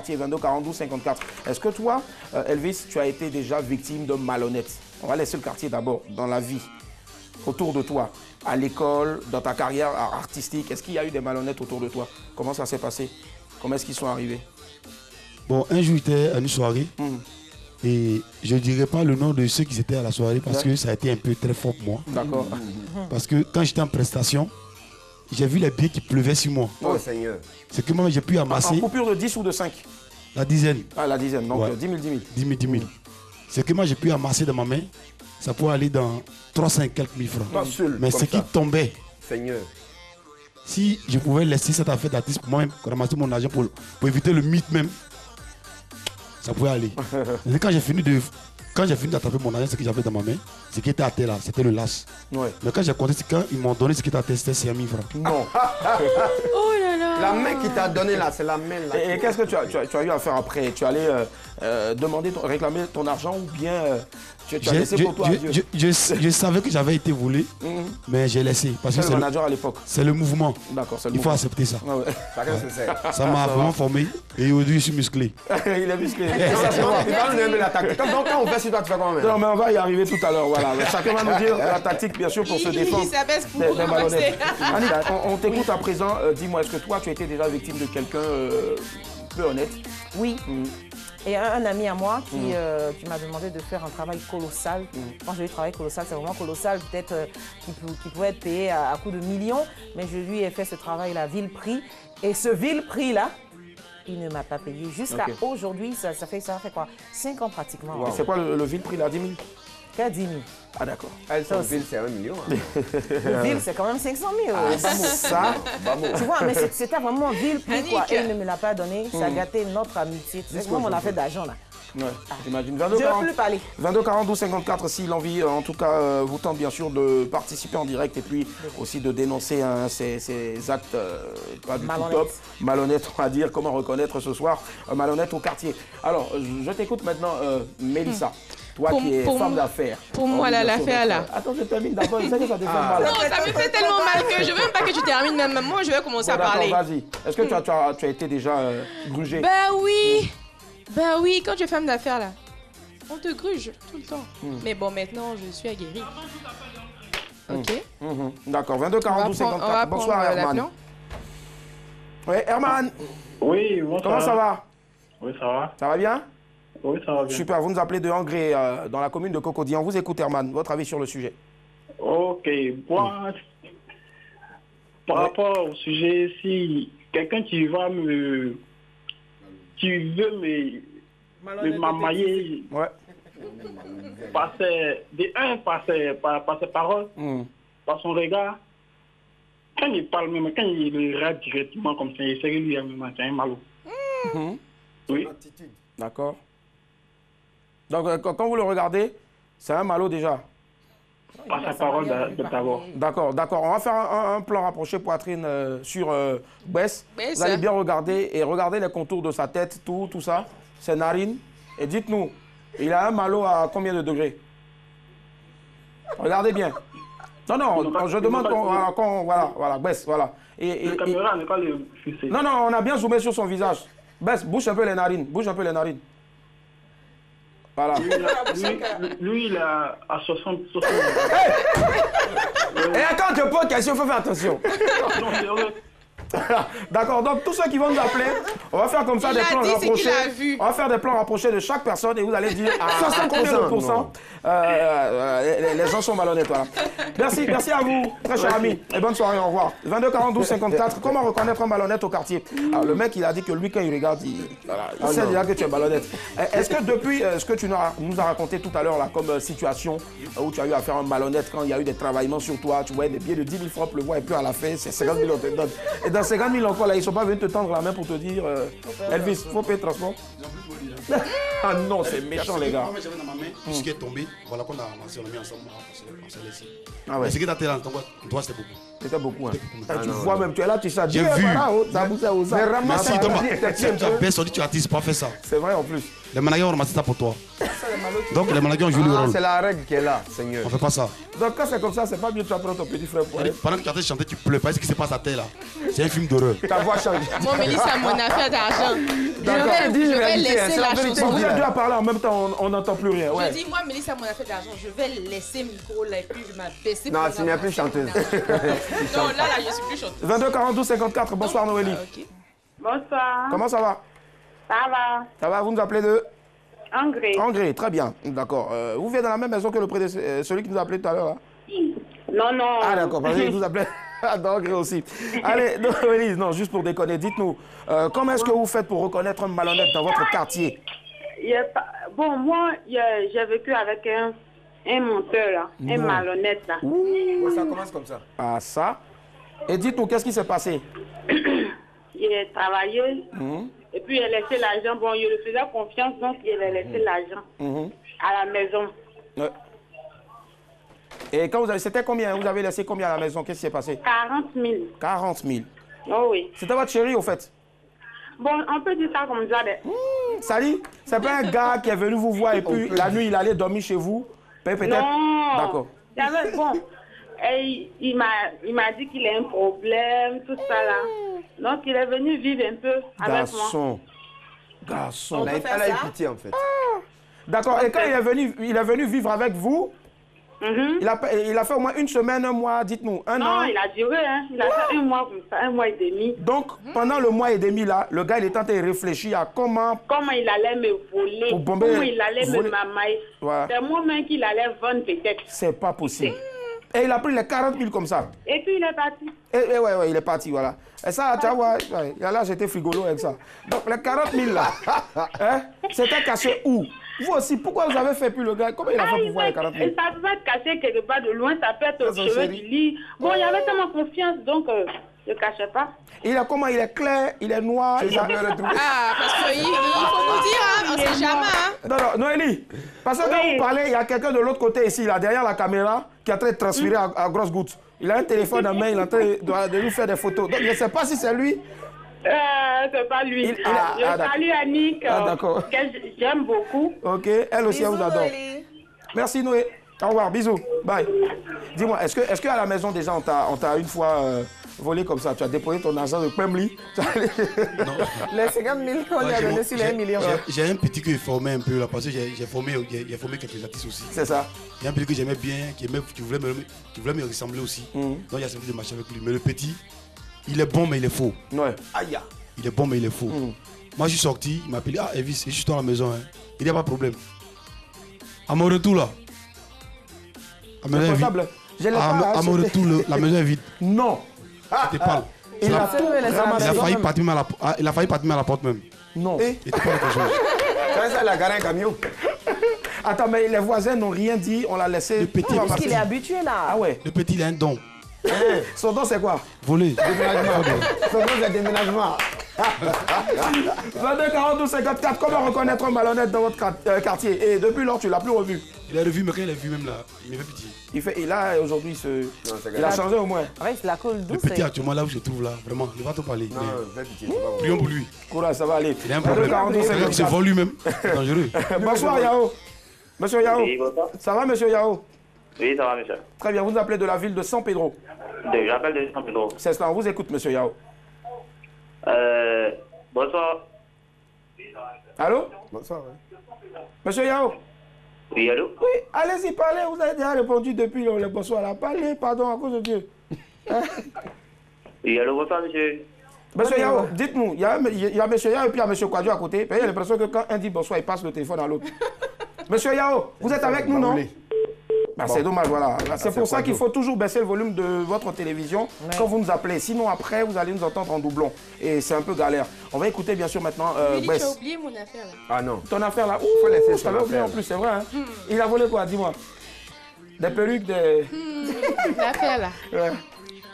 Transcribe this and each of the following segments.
quartier 22 42 54. Est-ce que toi, Elvis, tu as été déjà victime de malhonnêtes? On va laisser le quartier d'abord, dans la vie, autour de toi, à l'école, dans ta carrière artistique. Est-ce qu'il y a eu des malhonnêtes autour de toi? Comment ça s'est passé? Comment est-ce qu'ils sont arrivés? Bon, un jour, j'étais à une soirée et je ne dirais pas le nom de ceux qui étaient à la soirée parce que ça a été un peu très fort pour moi. D'accord. Parce que quand j'étais en prestation, j'ai vu les billets qui pleuvaient sur moi. Oh Seigneur. C'est que moi, j'ai pu amasser En coupure de 10 ou de 5? la dizaine. Ah, la dizaine, donc Ouais. 10 000, 10 000. 10 000, 10 000. C'est que moi, j'ai pu amasser dans ma main. Ça pourrait aller dans 300 et quelques mille francs. Pas seul, Mais comme ce ça. qui tombait, Seigneur. si je pouvais laisser cette affaire d'artiste pour moi-même, ramasser mon argent pour éviter le mythe même, ça pouvait aller. Mais quand j'ai fini d'attraper mon argent, ce que j'avais dans ma main, ce qui était à terre là, c'était le las. Ouais. Mais quand j'ai compté, c'est quand ils m'ont donné ce qui était à terre, c'était 5 000 francs. Non. Oh là là. La main qui t'a donné là, c'est la main là. Et qu'est-ce que tu as eu à faire après? Tu allais réclamer ton argent ou bien tu as laissé pour toi à Dieu? Je savais que j'avais été volé, mais j'ai laissé. Parce que C'est le manager à l'époque. c'est le mouvement. D'accord, c'est le Il faut mouvement. accepter ça. Ah ouais. Chacun se sait. Ça m'a vraiment formé et aujourd'hui je suis musclé. Il est musclé. Il va nous donner la tactique. Donc quand on fait sur toi, tu fais comment? Non, mais on va y arriver tout à l'heure. Voilà. Chacun va nous dire la tactique, bien sûr, pour se défendre Il s'abaisse pour des malhonnêtes. ramasser. Annick, on t'écoute à présent. Dis-moi, est-ce que toi, tu as été déjà victime de quelqu'un peu honnête? Oui. Et un ami à moi qui m'a demandé de faire un travail colossal. Quand j'ai eu travail colossal, c'est vraiment colossal, peut-être qui pouvait être payé à coups de millions. Mais je lui ai fait ce travail-là, vil prix. Et ce vil prix-là, il ne m'a pas payé. Jusqu'à aujourd'hui, ça fait quoi? 5 ans pratiquement. Et c'est quoi le vil prix là? 10 000? Qu'à 10 000. Ah d'accord. Elle, son ville, c'est 1 million. hein. Le vil, c'est quand même 500 000. Ça, Tu vois, mais c'était vraiment vil prix, quoi. Annick. Et il ne me l'a pas donné. Ça a gâté notre amitié. C'est comment on a fait d'argent, là. ouais, j'imagine. Je ne veux plus parler. 22 42 54 si l'envie, en tout cas, vous tente bien sûr de participer en direct et puis aussi de dénoncer ces actes pas du tout Malhonnêtes. top, malhonnêtes, on va dire, comment reconnaître ce soir, malhonnête au quartier. Alors, je t'écoute maintenant, Mélissa, toi qui es femme d'affaires. Pour moi, là, l'affaire là. Attends, je termine d'abord, je sais que ça te fait mal. Non, ça me fait tellement mal que je veux même pas que tu termines. Même moi, je vais commencer à Bon, d'accord, parler. vas-y. Est-ce que tu as été déjà grugé? Ben oui. Ben oui, quand tu es femme d'affaires là, on te gruge tout le temps. Mais bon, maintenant, je suis aguerrie. Ok. D'accord, 22 42 54. Bonsoir, Herman. Oui, Herman, Oui, bonsoir. comment ça va? Oui, ça va. Ça va bien? Oui, ça va bien. Super, vous nous appelez de Angré, dans la commune de Cocody. On vous écoute, Herman. Votre avis sur le sujet? Ok, moi, par rapport au sujet, si quelqu'un qui va qui veut me mamailler, Ouais. par ses paroles, par son regard, quand il parle même, quand il le regarde directement comme ça, il sait que lui, c'est un malot. Oui. D'accord. Donc, quand vous le regardez, c'est un malot déjà. Par sa parole d'abord. D'accord. On va faire un plan rapproché poitrine sur Bess. Bess. Vous allez bien regarder et regardez les contours de sa tête, tout ça, ses narines. Et dites-nous, il a un malot à combien de degrés? Regardez bien. Non, je demande voilà, Bess, voilà. La caméra n'est pas le fixer. Non, on a bien zoomé sur son visage. Bess, bouge un peu les narines, Voilà. Lui, il a à 60. Et quand je pose question, il faut faire attention. Non, c'est vrai. D'accord, donc tous ceux qui vont nous appeler, on va faire comme ça Il des a plans dit ce qu'il rapprochés. a vu. On va faire des plans rapprochés de chaque personne et vous allez dire à combien de pourcents les gens sont malhonnêtes. Voilà. Merci à vous, très cher ami, et bonne soirée, au revoir. 22 42 54, comment reconnaître un malhonnête au quartier? Alors, le mec, il a dit que lui, quand il regarde, il sait déjà que tu es malhonnête. Est-ce que depuis ce que tu nous as raconté tout à l'heure, là, comme situation où tu as eu à faire un malhonnête quand il y a eu des travaillements sur toi, tu vois des billets de 10 000 francs pleuvoir et puis à la fin, c'est 50 000 on te donne. Et dans 50 000 encore, là, ils ne sont pas venus te tendre la main pour te dire Elvis, il faut payer le transport. Ah non, c'est méchant, les gars. Moi, j'avais dans ma main, tout ce qui est tombé, voilà qu'on a ramassé, on l'a mis ensemble, on s'est laissé. Ah ouais. Mais ce qui est dans tes langues, toi, c'était beaucoup. C'était beaucoup. Hein. Tu vois même, tu es là, tu sais. J'ai vu. Mais Merci, Thomas. Si tu as personne, tu as dit, pas fait ça. c'est vrai en plus. Les managers ont ramassé ça pour toi. C'est Donc les mannequins ont joué le rôle. C'est la règle qui est là, Seigneur. On fait pas ça. Donc quand c'est comme ça, c'est pas mieux de prendre ton petit frère pour aller. Pendant que tu es en train de chanter, tu pleures. Pas ce qui se passe à terre là. C'est un film d'horreur. Ta voix change. Moi, Mélissa, mon affaire d'argent. Je vais laisser la chanson. Vous êtes deux à parler en même temps, on n'entend plus rien. Je dis, moi, Mélissa, mon affaire d'argent, je vais laisser le micro là et puis je m'abaisser. Non, tu n'es plus chanteuse. Non, là, je suis plus chanteuse. 22 42 54. Bonsoir Noélie. Ok. Bonsoir. Comment ça va? Ça va? Ça va, vous nous appelez de? Angry. Angers, très bien. D'accord. Vous vivez dans la même maison que celui qui nous a appelé tout à l'heure là? Non, non. Ah d'accord, parce qu'il nous appelait d'Angers aussi. Allez, Noélie, non, juste pour déconner, dites-nous, comment est-ce que vous faites pour reconnaître un malhonnête dans votre quartier? Bon, moi, j'ai vécu avec un monteur, là, un malhonnête. Là. Ça commence comme ça. Ah ça. Et dites-nous, qu'est-ce qui s'est passé? Il a travaillé et puis il a laissé l'argent. Bon, il lui faisait confiance, donc il a laissé l'argent à la maison. Et quand vous avez, c'était combien? Vous avez laissé combien à la maison? Qu'est-ce qui s'est passé? 40 000. 40 000. Oh oui. C'était votre chéri au fait? Bon, on peut dire ça comme ça. Sali, c'est pas un gars qui est venu vous voir et puis la nuit il allait dormir chez vous? Peut-être. Non. D'accord. Bon, et il m'a dit qu'il a un problème, tout ça là. Donc il est venu vivre un peu avec moi. Garçon. Elle a eu pitié en fait. D'accord. Et quand il est venu vivre avec vous, il a fait au moins une semaine, un mois, dites-nous, un an. Non, il a duré, hein. Il a fait un mois comme ça, 1 mois et demi. Donc, pendant le mois et demi là, le gars il est en train de réfléchir à comment il allait me voler, comment il allait me mamailler. Ouais. C'est moi-même qu'il allait vendre peut-être. C'est pas possible. Et il a pris les 40 000 comme ça. Et puis il est parti. Et ouais, il est parti, voilà. Et ça, tu vois, là j'étais frigolo avec ça. Donc les 40 000 là, hein, c'était caché où? Vous aussi, pourquoi vous avez fait plus le gars? Comment il a fait pour voir les 40 000? Ça peut être caché quelque part de loin, ça peut être au chevet du lit. Bon, il y avait tellement confiance, donc je ne cachais pas. Il a comment? Il est clair, il est noir. Il a... Ah, parce qu'il faut nous dire, hein, on sait jamais. Hein. Non, Noélie, parce que quand vous parlez, il y a quelqu'un de l'autre côté ici, là, derrière la caméra, qui est en train de transpirer à grosses gouttes. Il a un téléphone en main, il est en train de lui faire des photos. Donc je ne sais pas si c'est lui. C'est pas lui. Je salue Annick, que j'aime beaucoup. Ok, elle aussi, elle vous adore. Merci Noé. Au revoir, bisous. Bye. Dis-moi, est-ce qu'à la maison déjà, on t'a une fois volé comme ça? Tu as déposé ton argent de Pemli? Non. Les 50 000 qu'on a donné sur les 1 million. J'ai un petit que j'ai formé un peu là, parce que j'ai formé quelques artistes aussi. C'est ça. Il y a un petit que j'aimais bien, qui voulait me ressembler aussi. Donc il y a celui de marcher avec lui. Mais le petit, il est bon mais il est faux. Ouais. Aïe. Il est bon mais il est faux. Moi je suis sorti, il m'a appelé, ah Elvis, je suis dans la maison. Hein. Il n'y a pas de problème. À mon retour là. À mon retour, la maison est vide. Non. Je te parle. Il a failli partir à la porte même. Non. Il était pas quelque chose. Ça, il a garé un camion. Attends, mais les voisins n'ont rien dit, on l'a laissé. Le petit, parce qu'il est habitué là. Ah ouais. Le petit, il a un don. Son don, c'est quoi? Voler. Son don, c'est déménagement. 22 42 54, comment reconnaître un malhonnête dans votre quartier? Et depuis lors, tu l'as plus revu? Il a revu, mais quand il a vu même là, il me fait pitié. Et là, aujourd'hui, il a changé au moins. Ouais, c'est la colle douce. Le petit actuellement là où je trouve là, vraiment, il va te parler. Non, fais pitié. Prions pour lui. Courage, ça va aller. Il a un problème. Il se vole lui-même. C'est dangereux. Bonsoir Yao. Monsieur Yao. Oui, bonsoir. Ça va, monsieur Yao? Oui, ça va, monsieur. Très bien, vous nous appelez de la ville de San Pedro. J'appelle de San Pedro. C'est cela, on vous écoute, monsieur Yao. Bonsoir. Allô? Bonsoir. Monsieur Yao? Oui, allô? Oui, allez-y, parlez. Vous avez déjà répondu depuis le bonsoir là. Parlez, pardon, à cause de Dieu. Oui, allô, bonsoir, monsieur. Monsieur Yao, dites-nous, il y a monsieur Yao et puis il y a monsieur Kwadjo à côté. Il y a l'impression que quand un dit bonsoir, il passe le téléphone à l'autre. Monsieur Yao, vous êtes avec nous, non? Bah, bon. C'est dommage, voilà. C'est pour ça qu'il faut toujours baisser le volume de votre télévision quand vous nous appelez. Sinon, après, vous allez nous entendre en doublon. Et c'est un peu galère. On va écouter, bien sûr, maintenant. Tu as oublié mon affaire, là. Ah non. Ton affaire, là. Faut laisser je t'avais oublié en plus, c'est vrai. Hein? Il a volé quoi, dis-moi? Des perruques, des... L'affaire, là. Ouais.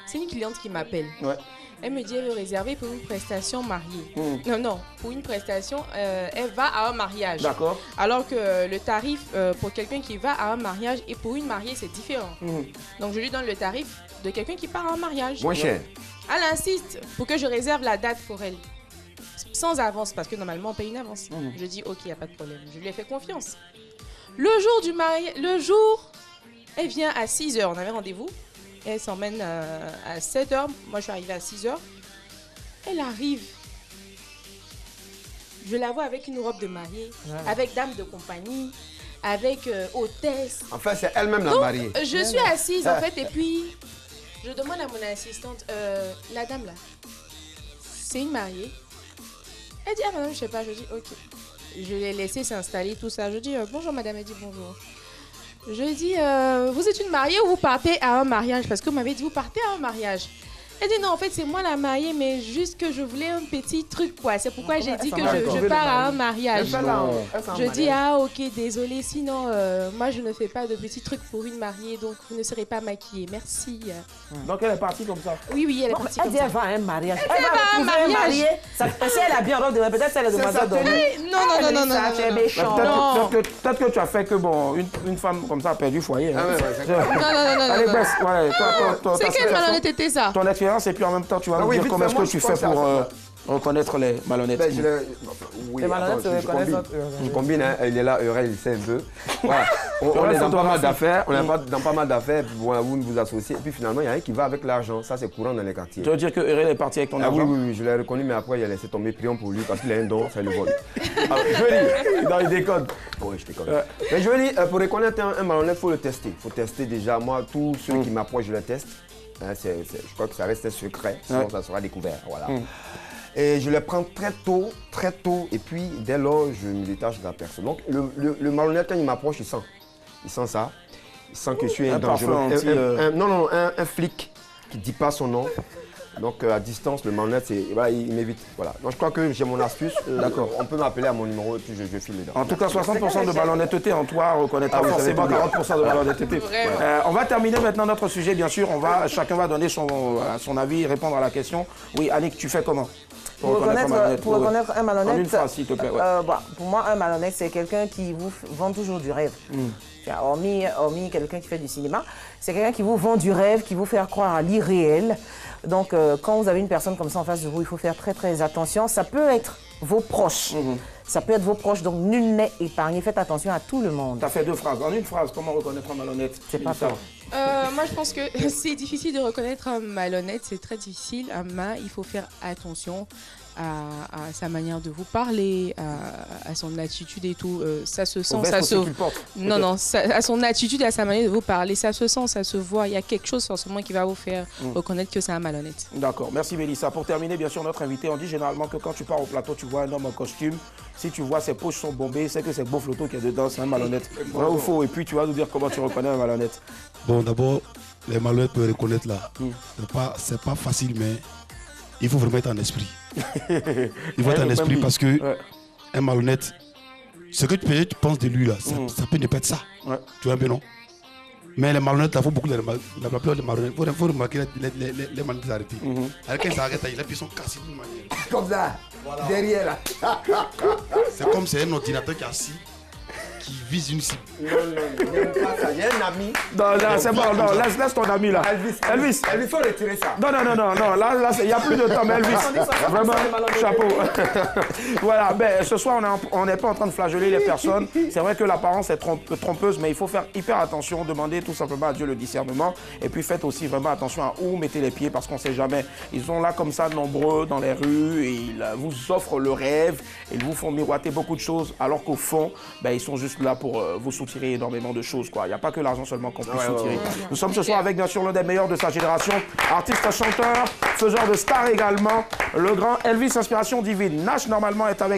C'est une cliente qui m'appelle. Ouais. Elle me dit qu'elle veut réserver pour une prestation mariée. Non, pour une prestation, elle va à un mariage. D'accord. Alors que le tarif pour quelqu'un qui va à un mariage et pour une mariée, c'est différent. Donc, je lui donne le tarif de quelqu'un qui part à un mariage. Moins cher. Elle insiste pour que je réserve la date pour elle. Sans avance, parce que normalement, on paye une avance. Je dis, ok, il n'y a pas de problème. Je lui ai fait confiance. Le jour, elle vient à 6h. On avait rendez-vous. Elle s'emmène à 7h. Moi, je suis arrivée à 6h. Elle arrive. Je la vois avec une robe de mariée, avec dame de compagnie, avec hôtesse. Enfin, c'est elle-même la mariée. Je suis assise, en fait, et puis je demande à mon assistante, la dame là, c'est une mariée? Elle dit, ah madame, je sais pas. Je dis, ok. Je l'ai laissée s'installer, tout ça. Je dis, bonjour madame. Elle dit, bonjour. Je dis, vous êtes une mariée ou vous partez à un mariage? Parce que vous m'avez dit, vous partez à un mariage. Elle dit, non, en fait, c'est moi la mariée, mais juste que je voulais un petit truc, quoi. C'est pourquoi j'ai dit que je pars à un mariage. Je dis, ah, ok, désolé, sinon, moi, je ne fais pas de petits trucs pour une mariée, donc vous ne serez pas maquillée. Merci. Donc, elle est partie comme ça? Oui, elle est partie comme ça. Elle dit, elle va à un mariage. Elle va à un mariage. Si elle a bien robe de peut-être elle est demoiselle d'honneur. Non. Peut-être que tu as fait que, bon, une femme comme ça a perdu foyer. Non. Allez, Bess, voilà. C'est quelle malhonnêteté, ça? Ton expérience, et puis en même temps, tu vas nous dire comment est-ce que tu fais pour reconnaître les malhonnêtes. Oui, les malhonnêtes se reconnaissent. Je combine, hein, il est là, Eurel, il sait un peu. Voilà. On est dans pas mal d'affaires, vous vous associez, et puis finalement, il y a un qui va avec l'argent. Ça, c'est courant dans les quartiers. Tu veux dire que Eurel est parti avec ton argent? Oui, je l'ai reconnu, mais après, il a laissé tomber, prions pour lui, parce qu'il a un don, ça le vole. Je veux dire, dans les décodes. Oui, je déconne. Mais je veux dire, pour reconnaître un malhonnête, il faut le tester. Il faut tester déjà. Moi, tous ceux qui m'approchent, je les teste. Je crois que ça reste un secret, sinon ça sera découvert. Voilà. Et je les prends très tôt, et puis dès lors, je me détache de la personne. Donc le malhonnête, quand il m'approche, il sent ça. Il sent que je suis un dangereux. Un flic qui ne dit pas son nom. Donc à distance, le malhonnête, voilà, il m'évite. Voilà. Donc je crois que j'ai mon astuce. D'accord. On peut m'appeler à mon numéro et puis je file les dents. En tout cas, 60% de malhonnêteté en toi reconnaîtra forcément 40% de malhonnêteté. On va terminer maintenant notre sujet, bien sûr. Chacun va donner son avis, répondre à la question. Oui, Annick, tu fais comment pour reconnaître un malhonnête, en une phrase, s'il te plaît. Pour moi, un malhonnête, c'est quelqu'un qui vous vend toujours du rêve. Hormis quelqu'un qui fait du cinéma, c'est quelqu'un qui vous vend du rêve, qui vous fait croire à l'irréel. Donc, quand vous avez une personne comme ça en face de vous, il faut faire très attention. Ça peut être vos proches. Ça peut être vos proches, donc nul n'est épargné. Faites attention à tout le monde. Tu as fait 2 phrases. En une phrase, comment reconnaître un malhonnête? C'est pas ça. Moi, je pense que c'est difficile de reconnaître un malhonnête. C'est très difficile. Il faut faire attention à sa manière de vous parler, à son attitude et tout. Ça se sent, ça se... Non, à son attitude et à sa manière de vous parler, ça se sent, ça se voit. Il y a quelque chose forcément qui va vous faire reconnaître que c'est un malhonnête. D'accord. Merci, Mélissa. Pour terminer, bien sûr, notre invité, on dit généralement que quand tu pars au plateau, tu vois un homme en costume. Si tu vois ses poches sont bombées, c'est que c'est Beaufloto qui est dedans, c'est un malhonnête. Vrai ou faux? Et puis tu vas nous dire comment tu reconnais un malhonnête. Bon, d'abord, les malhonnêtes peuvent reconnaître là. C'est pas facile, mais il faut vraiment être en esprit. Il faut être en esprit parce que un malhonnête, ce que tu penses de lui là, ça peut ne pas être ça. Tu vois un peu, non? Mais les malhonnêtes, il faut beaucoup de la plupart des malhonnêtes. Il faut remarquer les malhonnêtes arrêtés. Alors quand ils s'arrêtent, ils sont cassés d'une manière. Comme ça, voilà. Derrière là. C'est comme c'est un ordinateur qui est assis, qui vise une cible. Non, j'ai un ami. Non, c'est bon, non, laisse ton ami là. Elvis, il faut retirer ça. Non, là, il n'y a plus de temps, mais Elvis, vraiment, chapeau. Voilà, ben, ce soir, on n'est pas en train de flageller les personnes. C'est vrai que l'apparence est trompeuse, mais il faut faire hyper attention, demander tout simplement à Dieu le discernement. Et puis faites aussi vraiment attention à où mettez les pieds, parce qu'on ne sait jamais. Ils sont là comme ça, nombreux dans les rues, et ils vous offrent le rêve, ils vous font miroiter beaucoup de choses, alors qu'au fond, ben, ils sont juste là pour vous soutirer énormément de choses. Il n'y a pas que l'argent seulement qu'on puisse soutirer. Nous sommes ce soir avec bien sûr l'un des meilleurs de sa génération, artiste, chanteur, faiseur de stars également, le grand Elvis Inspiration Divine. Nash normalement est avec nous.